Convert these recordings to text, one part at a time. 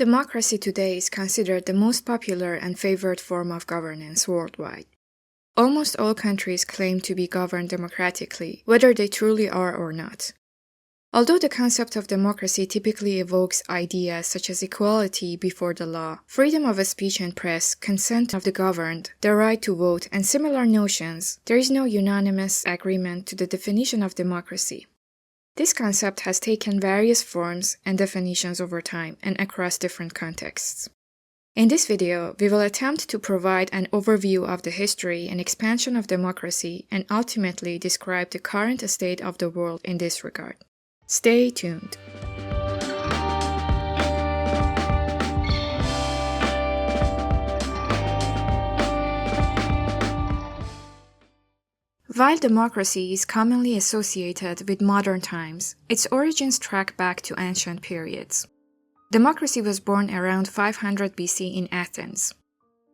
Democracy today is considered the most popular and favored form of governance worldwide. Almost all countries claim to be governed democratically, whether they truly are or not. Although the concept of democracy typically evokes ideas such as equality before the law, freedom of speech and press, consent of the governed, the right to vote, and similar notions, there is no unanimous agreement to the definition of democracy. This concept has taken various forms and definitions over time and across different contexts. In this video, we will attempt to provide an overview of the history and expansion of democracy and ultimately describe the current state of the world in this regard. Stay tuned. While democracy is commonly associated with modern times, its origins track back to ancient periods. Democracy was born around 500 BC in Athens.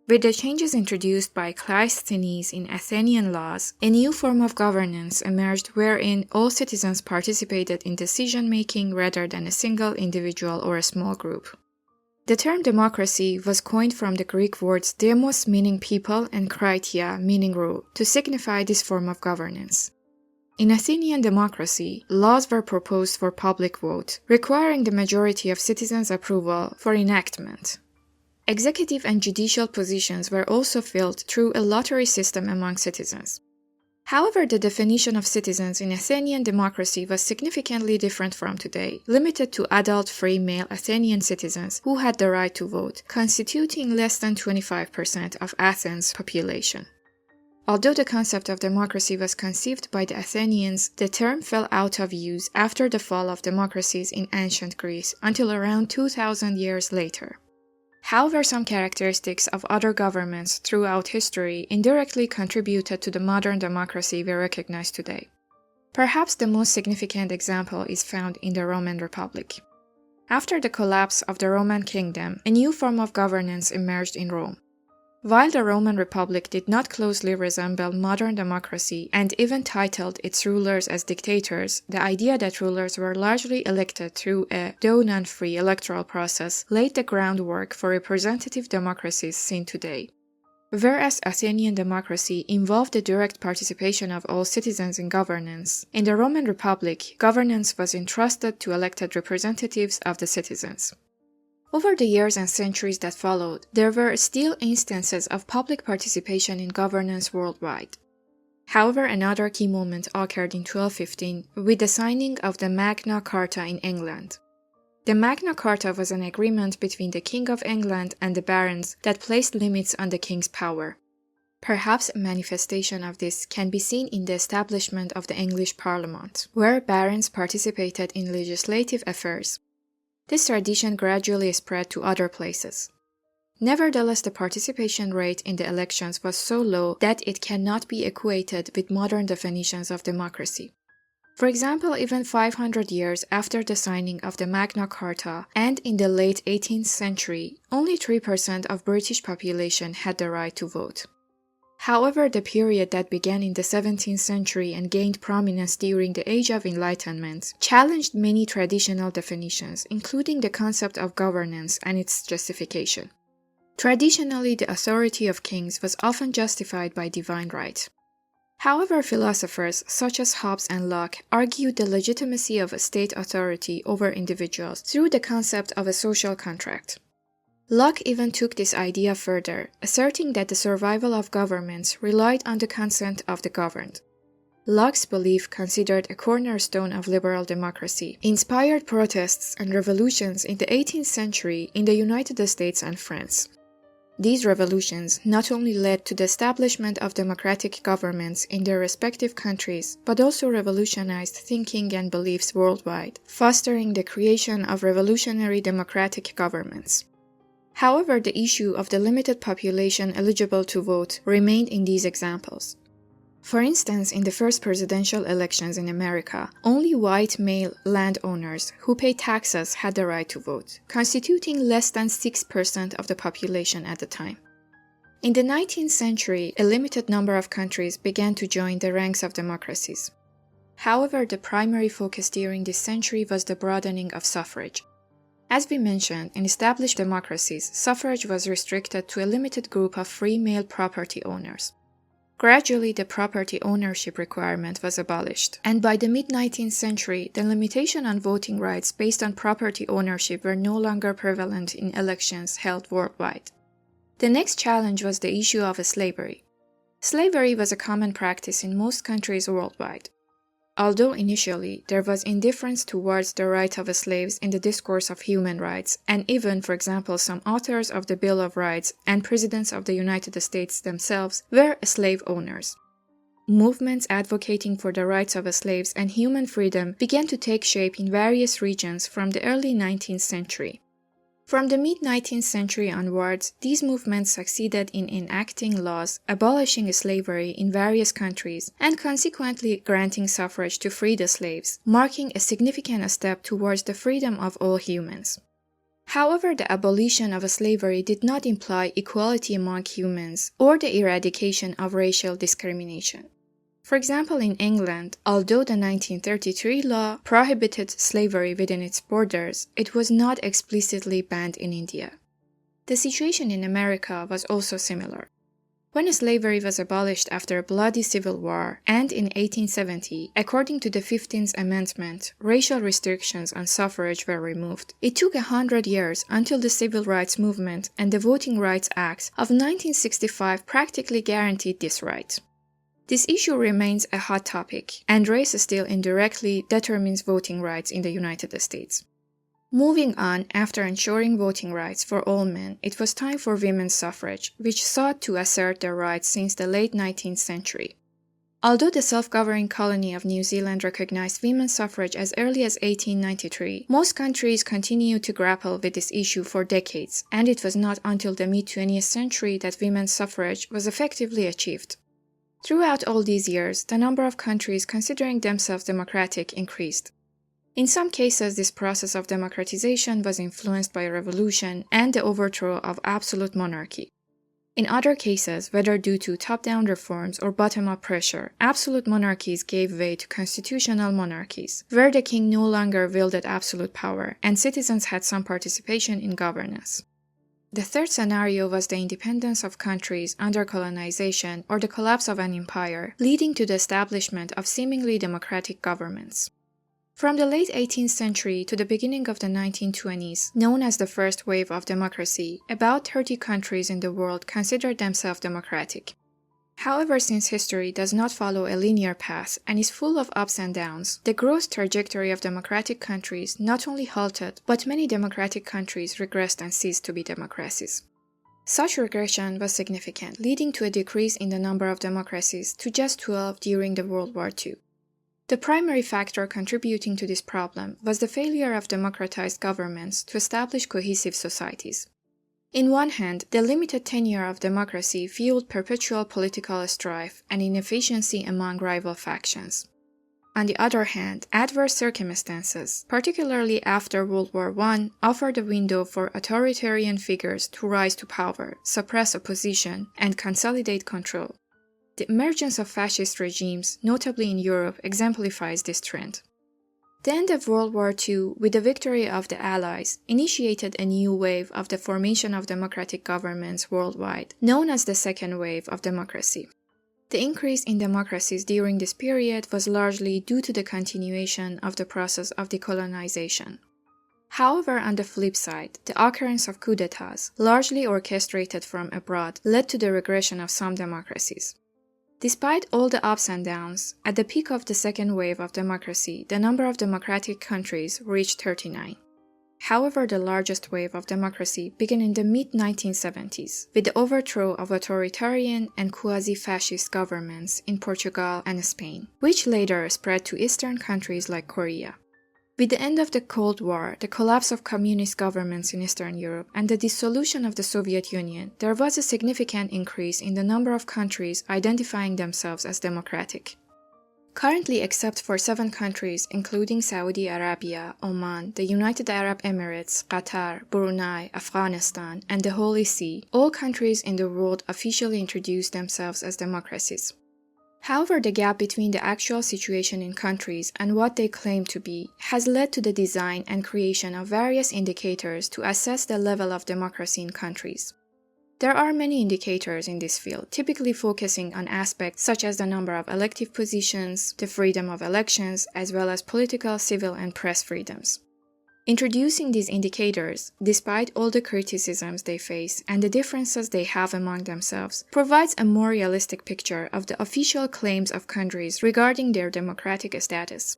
With the changes introduced by Cleisthenes in Athenian laws, a new form of governance emerged wherein all citizens participated in decision-making rather than a single individual or a small group. The term democracy was coined from the Greek words demos meaning people and kratia meaning rule to signify this form of governance. In Athenian democracy, laws were proposed for public vote, requiring the majority of citizens' approval for enactment. Executive and judicial positions were also filled through a lottery system among citizens. However, the definition of citizens in Athenian democracy was significantly different from today, limited to adult free male Athenian citizens who had the right to vote, constituting less than 25% of Athens' population. Although the concept of democracy was conceived by the Athenians, the term fell out of use after the fall of democracies in ancient Greece until around 2,000 years later. However, some characteristics of other governments throughout history indirectly contributed to the modern democracy we recognize today. Perhaps the most significant example is found in the Roman Republic. After the collapse of the Roman kingdom, a new form of governance emerged in Rome. While the Roman Republic did not closely resemble modern democracy and even titled its rulers as dictators, the idea that rulers were largely elected through a, though non-free, electoral process laid the groundwork for representative democracies seen today. Whereas Athenian democracy involved the direct participation of all citizens in governance, in the Roman Republic, governance was entrusted to elected representatives of the citizens. Over the years and centuries that followed, there were still instances of public participation in governance worldwide. However, another key moment occurred in 1215 with the signing of the Magna Carta in England. The Magna Carta was an agreement between the King of England and the barons that placed limits on the king's power. Perhaps a manifestation of this can be seen in the establishment of the English Parliament, where barons participated in legislative affairs. This tradition gradually spread to other places. Nevertheless, the participation rate in the elections was so low that it cannot be equated with modern definitions of democracy. For example, even 500 years after the signing of the Magna Carta and in the late 18th century, only 3% of British population had the right to vote. However, the period that began in the 17th century and gained prominence during the Age of Enlightenment challenged many traditional definitions, including the concept of governance and its justification. Traditionally, the authority of kings was often justified by divine right. However, philosophers such as Hobbes and Locke argued the legitimacy of a state authority over individuals through the concept of a social contract. Locke even took this idea further, asserting that the survival of governments relied on the consent of the governed. Locke's belief, considered a cornerstone of liberal democracy, inspired protests and revolutions in the 18th century in the United States and France. These revolutions not only led to the establishment of democratic governments in their respective countries, but also revolutionized thinking and beliefs worldwide, fostering the creation of revolutionary democratic governments. However, the issue of the limited population eligible to vote remained in these examples. For instance, in the first presidential elections in America, only white male landowners who paid taxes had the right to vote, constituting less than 6% of the population at the time. In the 19th century, a limited number of countries began to join the ranks of democracies. However, the primary focus during this century was the broadening of suffrage. As we mentioned, in established democracies, suffrage was restricted to a limited group of free male property owners. Gradually, the property ownership requirement was abolished, and by the mid-19th century, the limitation on voting rights based on property ownership were no longer prevalent in elections held worldwide. The next challenge was the issue of slavery. Slavery was a common practice in most countries worldwide. Although initially there was indifference towards the right of slaves in the discourse of human rights, and even, for example, some authors of the Bill of Rights and presidents of the United States themselves were slave owners. Movements advocating for the rights of slaves and human freedom began to take shape in various regions from the early 19th century. From the mid-19th century onwards, these movements succeeded in enacting laws abolishing slavery in various countries and consequently granting suffrage to free the slaves, marking a significant step towards the freedom of all humans. However, the abolition of slavery did not imply equality among humans or the eradication of racial discrimination. For example, in England, although the 1933 law prohibited slavery within its borders, it was not explicitly banned in India. The situation in America was also similar. When slavery was abolished after a bloody civil war, and in 1870, according to the 15th Amendment, racial restrictions on suffrage were removed, it took 100 years until the Civil Rights Movement and the Voting Rights Act of 1965 practically guaranteed this right. This issue remains a hot topic, and race still indirectly determines voting rights in the United States. Moving on, after ensuring voting rights for all men, it was time for women's suffrage, which sought to assert their rights since the late 19th century. Although the self-governing colony of New Zealand recognized women's suffrage as early as 1893, most countries continued to grapple with this issue for decades, and it was not until the mid-20th century that women's suffrage was effectively achieved. Throughout all these years, the number of countries considering themselves democratic increased. In some cases, this process of democratization was influenced by a revolution and the overthrow of absolute monarchy. In other cases, whether due to top-down reforms or bottom-up pressure, absolute monarchies gave way to constitutional monarchies, where the king no longer wielded absolute power and citizens had some participation in governance. The third scenario was the independence of countries under colonization or the collapse of an empire, leading to the establishment of seemingly democratic governments. From the late 18th century to the beginning of the 1920s, known as the first wave of democracy, about 30 countries in the world considered themselves democratic. However, since history does not follow a linear path and is full of ups and downs, the growth trajectory of democratic countries not only halted, but many democratic countries regressed and ceased to be democracies. Such regression was significant, leading to a decrease in the number of democracies to just 12 during the World War II. The primary factor contributing to this problem was the failure of democratized governments to establish cohesive societies. In one hand, the limited tenure of democracy fueled perpetual political strife and inefficiency among rival factions. On the other hand, adverse circumstances, particularly after World War I, offered a window for authoritarian figures to rise to power, suppress opposition, and consolidate control. The emergence of fascist regimes, notably in Europe, exemplifies this trend. The end of World War II, with the victory of the Allies, initiated a new wave of the formation of democratic governments worldwide, known as the second wave of democracy. The increase in democracies during this period was largely due to the continuation of the process of decolonization. However, on the flip side, the occurrence of coups d'etats, largely orchestrated from abroad, led to the regression of some democracies. Despite all the ups and downs, at the peak of the second wave of democracy, the number of democratic countries reached 39. However, the largest wave of democracy began in the mid-1970s, with the overthrow of authoritarian and quasi-fascist governments in Portugal and Spain, which later spread to eastern countries like Korea. With the end of the Cold War, the collapse of communist governments in Eastern Europe, and the dissolution of the Soviet Union, there was a significant increase in the number of countries identifying themselves as democratic. Currently, except for 7 countries, including Saudi Arabia, Oman, the United Arab Emirates, Qatar, Brunei, Afghanistan, and the Holy See, all countries in the world officially introduced themselves as democracies. However, the gap between the actual situation in countries and what they claim to be has led to the design and creation of various indicators to assess the level of democracy in countries. There are many indicators in this field, typically focusing on aspects such as the number of elective positions, the freedom of elections, as well as political, civil, and press freedoms. Introducing these indicators, despite all the criticisms they face and the differences they have among themselves, provides a more realistic picture of the official claims of countries regarding their democratic status.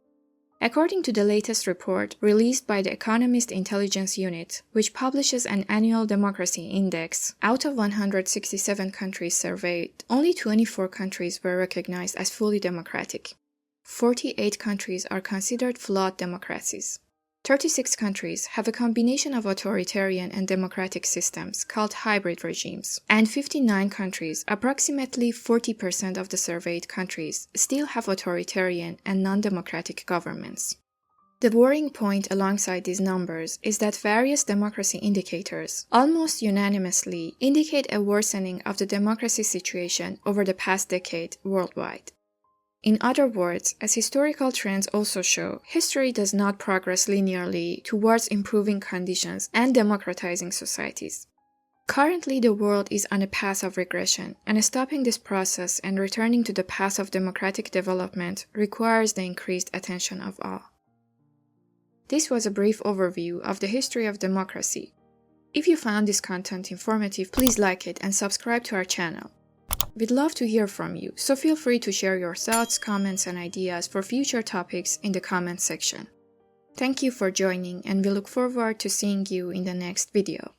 According to the latest report released by the Economist Intelligence Unit, which publishes an annual democracy index, out of 167 countries surveyed, only 24 countries were recognized as fully democratic. 48 countries are considered flawed democracies. 36 countries have a combination of authoritarian and democratic systems called hybrid regimes, and 59 countries, approximately 40% of the surveyed countries, still have authoritarian and non-democratic governments. The worrying point alongside these numbers is that various democracy indicators almost unanimously indicate a worsening of the democracy situation over the past decade worldwide. In other words, as historical trends also show, history does not progress linearly towards improving conditions and democratizing societies. Currently, the world is on a path of regression, and stopping this process and returning to the path of democratic development requires the increased attention of all. This was a brief overview of the history of democracy. If you found this content informative, please like it and subscribe to our channel. We'd love to hear from you, so feel free to share your thoughts, comments, and ideas for future topics in the comment section. Thank you for joining, and we look forward to seeing you in the next video.